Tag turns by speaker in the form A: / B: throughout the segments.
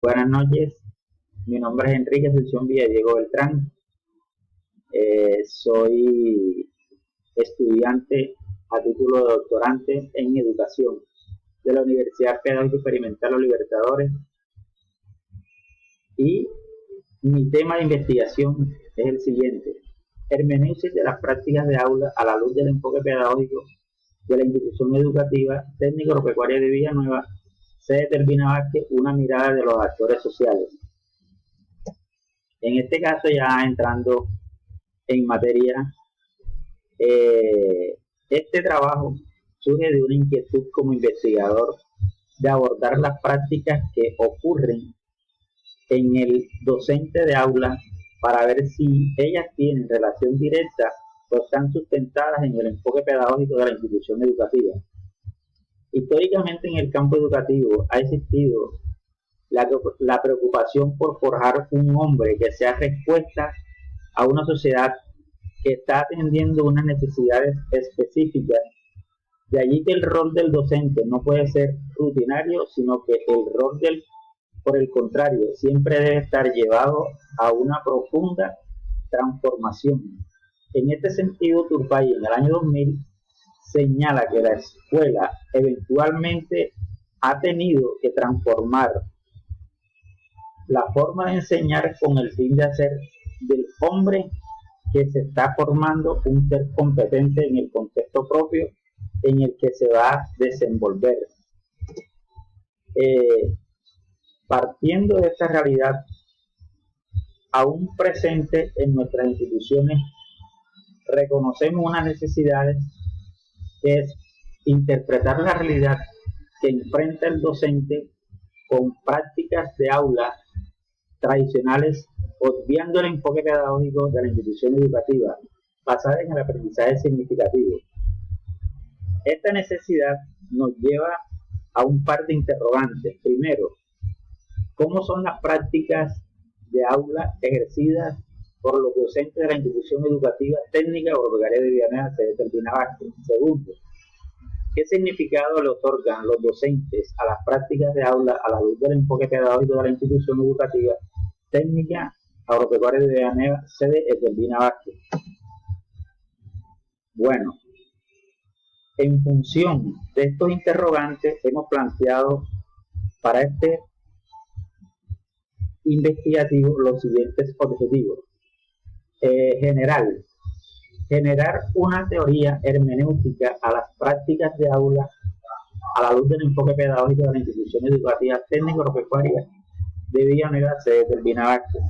A: Buenas noches, mi nombre es Enrique Asunción Villadiego Beltrán. Soy estudiante a título de doctorante en educación de la Universidad Pedagógica Experimental Los Libertadores, y mi tema de investigación es el siguiente: hermenéutica de las prácticas de aula a la luz del enfoque pedagógico de la institución educativa técnico agropecuaria de Villanueva, sede Tervina Vázquez, una mirada de los actores sociales. En este caso, ya entrando en materia, este trabajo surge de una inquietud como investigador de abordar las prácticas que ocurren en el docente de aula para ver si ellas tienen relación directa o están sustentadas en el enfoque pedagógico de la institución educativa. Históricamente en el campo educativo ha existido la preocupación por forjar un hombre que sea respuesta a una sociedad que está atendiendo unas necesidades específicas. De allí que el rol del docente no puede ser rutinario, sino que el rol por el contrario, siempre debe estar llevado a una profunda transformación. En este sentido, Turpay en el año 2000 señala que la escuela eventualmente ha tenido que transformar la forma de enseñar con el fin de hacer del hombre que se está formando un ser competente en el contexto propio en el que se va a desenvolver. Partiendo de esta realidad aún presente en nuestras instituciones, reconocemos unas necesidades, que es interpretar la realidad que enfrenta el docente con prácticas de aula tradicionales, obviando el enfoque pedagógico de la institución educativa basada en el aprendizaje significativo. Esta necesidad nos lleva a un par de interrogantes. Primero, ¿cómo son las prácticas de aula ejercidas por los docentes de la institución educativa técnica agropecuaria de Villanueva, sede Tervina Vázquez? Segundo, ¿qué significado le otorgan los docentes a las prácticas de aula a la luz del enfoque pedagógico de la institución educativa técnica agropecuaria de Villanueva, sede Tervina Vázquez? Bueno, en función de estos interrogantes hemos planteado para este investigativo los siguientes objetivos. Generar una teoría hermenéutica a las prácticas de aula a la luz del enfoque pedagógico de la institución educativa técnico agropecuaria de Villanueva, sede Tervina Vázquez.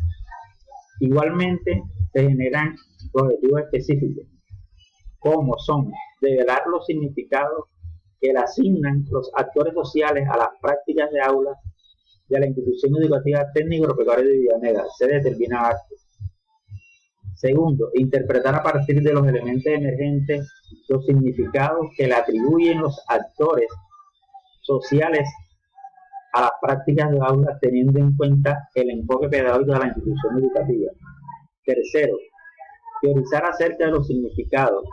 A: Igualmente se generan objetivos específicos, como son develar los significados que le asignan los actores sociales a las prácticas de aula de la institución educativa técnico agropecuaria de Villanueva, sede Tervina Vázquez. Segundo, interpretar a partir de los elementos emergentes los significados que le atribuyen los actores sociales a las prácticas de aula, teniendo en cuenta el enfoque pedagógico de la institución educativa. Tercero, teorizar acerca de los significados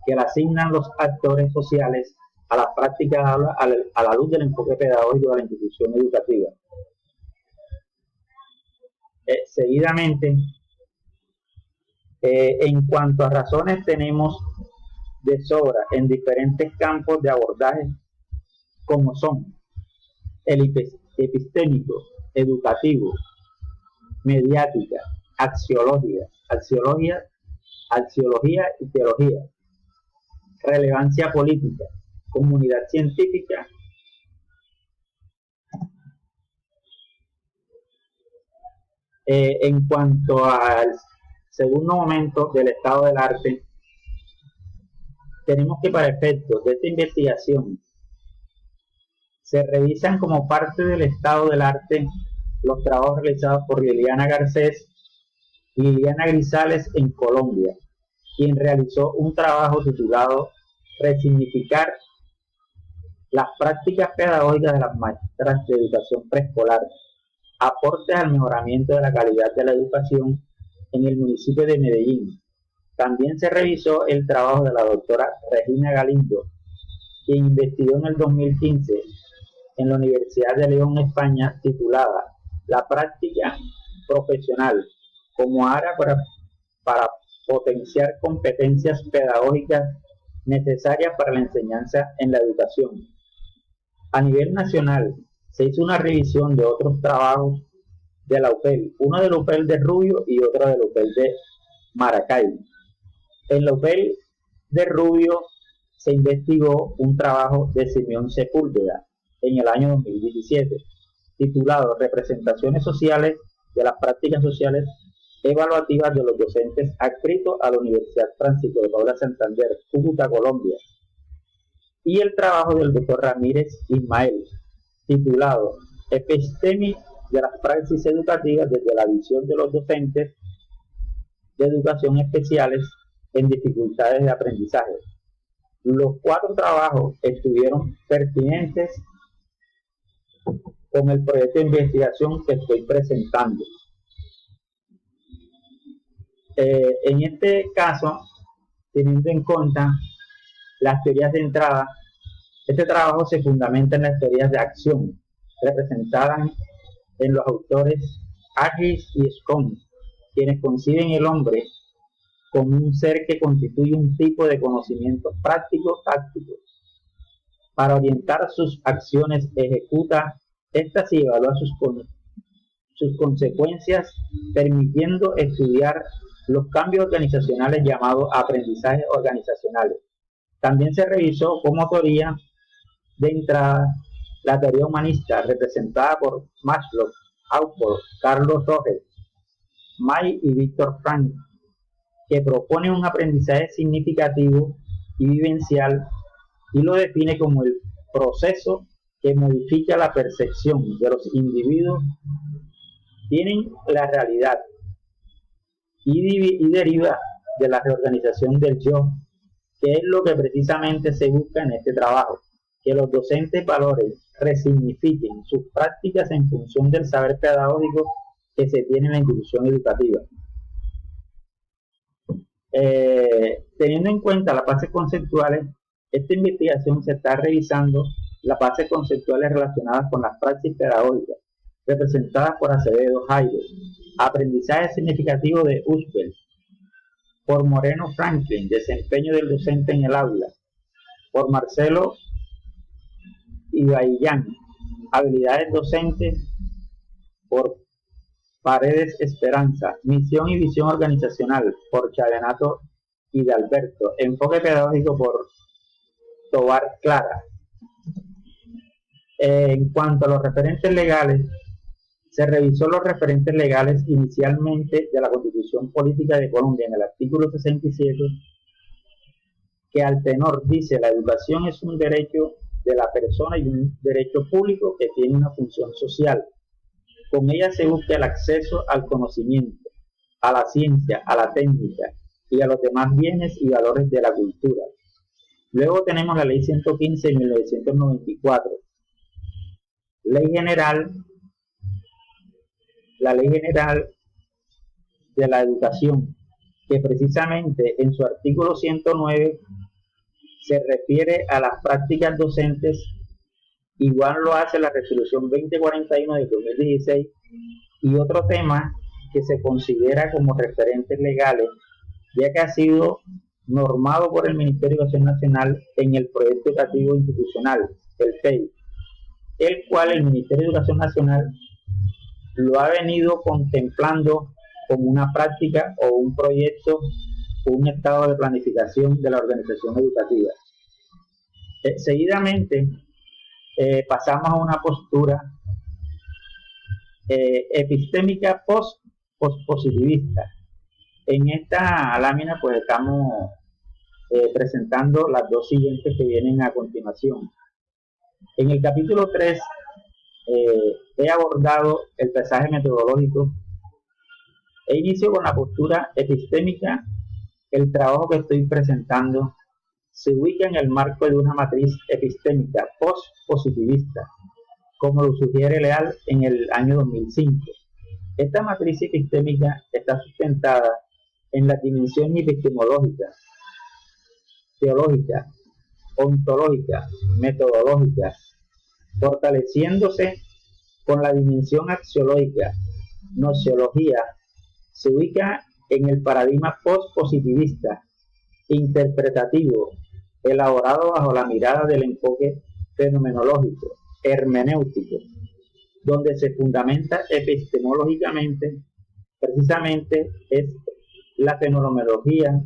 A: que le asignan los actores sociales a las prácticas de aula a la luz del enfoque pedagógico de la institución educativa. Seguidamente, en cuanto a razones, tenemos de sobra en diferentes campos de abordaje, como son el epistémico, educativo, mediática, axiología y teología, relevancia política, comunidad científica, en cuanto al segundo momento del estado del arte, tenemos que para efectos de esta investigación se revisan como parte del estado del arte los trabajos realizados por Liliana Garcés y Liliana Grisales en Colombia, quien realizó un trabajo titulado Resignificar las prácticas pedagógicas de las maestras de educación preescolar, aportes al mejoramiento de la calidad de la educación en el municipio de Medellín. También se revisó el trabajo de la doctora Regina Galindo, quien investigó en el 2015 en la Universidad de León, España, titulada la práctica profesional como área para potenciar competencias pedagógicas necesarias para la enseñanza en la educación. A nivel nacional, se hizo una revisión de otros trabajos de la UPEL, uno de la UPEL de Rubio y otro de la UPEL de Maracay. En la UPEL de Rubio se investigó un trabajo de Simeón Sepúlveda en el año 2017, titulado Representaciones sociales de las prácticas sociales evaluativas de los docentes adscritos a la Universidad Francisco de Paula Santander, Cúcuta, Colombia, y el trabajo del doctor Ramírez Ismael, titulado Episteme de las praxis educativas desde la visión de los docentes de educación especiales en dificultades de aprendizaje. Los 4 trabajos estuvieron pertinentes con el proyecto de investigación que estoy presentando. En este caso, teniendo en cuenta las teorías de entrada, este trabajo se fundamenta en las teorías de acción representadas en los autores Agis y Scone, quienes conciben el hombre como un ser que constituye un tipo de conocimiento práctico táctico. Para orientar sus acciones, ejecuta estas y evalúa sus consecuencias, permitiendo estudiar los cambios organizacionales llamados aprendizajes organizacionales. También se revisó como teoría de entrada la teoría humanista representada por Maslow, Autor, Carlos Rogers, May y Víctor Frank, que propone un aprendizaje significativo y vivencial y lo define como el proceso que modifica la percepción de los individuos, tienen la realidad y deriva de la reorganización del yo, que es lo que precisamente se busca en este trabajo, que los docentes valoren, resignifiquen sus prácticas en función del saber pedagógico que se tiene en la institución educativa. Teniendo en cuenta las bases conceptuales, esta investigación se está revisando las bases conceptuales relacionadas con las prácticas pedagógicas, representadas por Acevedo Jairo, aprendizaje significativo de Usbel, por Moreno Franklin, desempeño del docente en el aula, por Marcelo Ibaillán, habilidades docentes, por Paredes Esperanza, misión y visión organizacional, por Chavenato y de Alberto, enfoque pedagógico por Tobar Clara. En cuanto a los referentes legales, se revisó los referentes legales inicialmente de la Constitución Política de Colombia en el artículo 67, que al tenor dice: la educación es un derecho de la persona y un derecho público que tiene una función social. Con ella se busca el acceso al conocimiento, a la ciencia, a la técnica y a los demás bienes y valores de la cultura. Luego tenemos la Ley 115 de 1994, la Ley General de la Educación, que precisamente en su artículo 109 se refiere a las prácticas docentes. Igual lo hace la resolución 2041 de 2016 y otro tema que se considera como referentes legales, ya que ha sido normado por el Ministerio de Educación Nacional en el Proyecto Educativo Institucional, el PEI, el cual el Ministerio de Educación Nacional lo ha venido contemplando como una práctica o un proyecto o un estado de planificación de la organización educativa. Seguidamente, pasamos a una postura epistémica post-positivista. En esta lámina pues estamos presentando las dos siguientes que vienen a continuación. En el capítulo 3 he abordado el pesaje metodológico e inicio con la postura epistémica. El trabajo que estoy presentando se ubica en el marco de una matriz epistémica post-positivista, como lo sugiere Leal en el año 2005. Esta matriz epistémica está sustentada en las dimensiones epistemológicas, teológicas, ontológicas, metodológicas, fortaleciéndose con la dimensión axiológica, nociología, se ubica en el paradigma post-positivista, interpretativo, elaborado bajo la mirada del enfoque fenomenológico, hermenéutico, donde se fundamenta epistemológicamente, precisamente es la fenomenología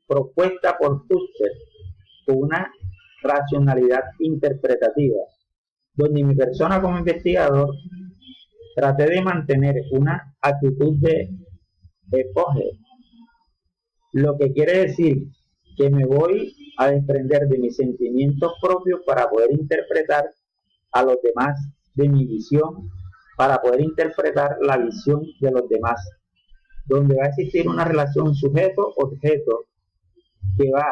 A: propuesta por Husserl con una racionalidad interpretativa, donde mi persona como investigador traté de mantener una actitud de epoge, lo que quiere decir que me voy a desprender de mis sentimientos propios para poder interpretar a los demás, de mi visión, para poder interpretar la visión de los demás, donde va a existir una relación sujeto-objeto que va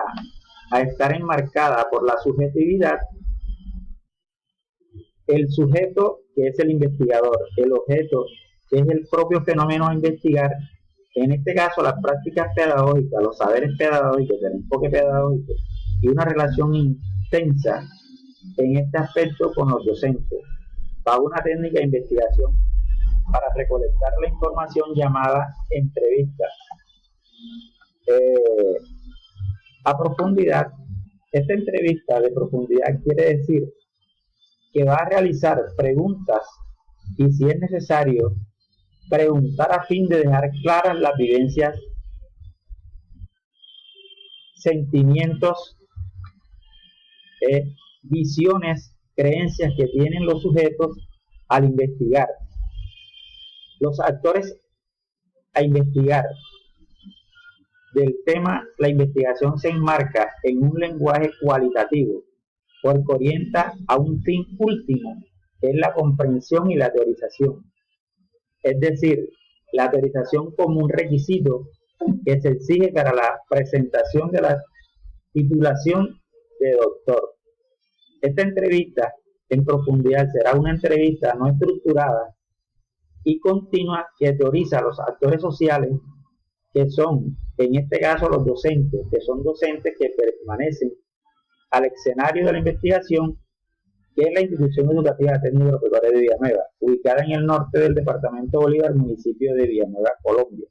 A: a estar enmarcada por la subjetividad, el sujeto que es el investigador, el objeto que es el propio fenómeno a investigar, en este caso las prácticas pedagógicas, los saberes pedagógicos, el enfoque pedagógico y una relación intensa en este aspecto con los docentes, va una técnica de investigación para recolectar la información llamada entrevista. A profundidad, esta entrevista de profundidad quiere decir que va a realizar preguntas y, si es necesario, preguntar a fin de dejar claras las vivencias, sentimientos, visiones, creencias que tienen los sujetos al investigar. Los actores a investigar del tema, la investigación se enmarca en un lenguaje cualitativo, porque orienta a un fin último, que es la comprensión y la teorización. Es decir, la teorización como un requisito que se exige para la presentación de la titulación de doctor. Esta entrevista en profundidad será una entrevista no estructurada y continua que teoriza a los actores sociales, que son, en este caso, los docentes, que son docentes que permanecen al escenario de la investigación, que es la institución educativa técnico agropecuaria de Villanueva, ubicada en el norte del departamento Bolívar, municipio de Villanueva, Colombia.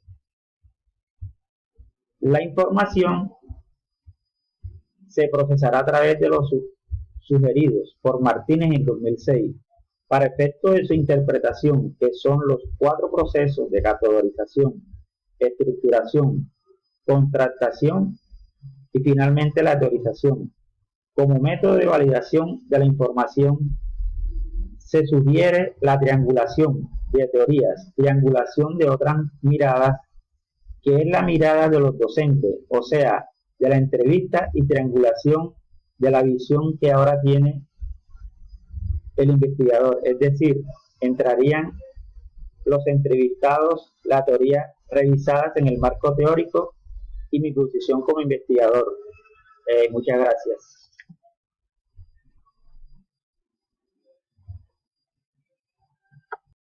A: La información se procesará a través de los sugeridos por Martínez en 2006, para efecto de su interpretación, que son los 4 procesos de categorización, estructuración, contrastación y finalmente la teorización. Como método de validación de la información se sugiere la triangulación de teorías, triangulación de otras miradas, que es la mirada de los docentes, o sea, de la entrevista, y triangulación de la visión que ahora tiene el investigador. Es decir, entrarían los entrevistados, la teoría revisadas en el marco teórico y mi posición como investigador. Muchas gracias.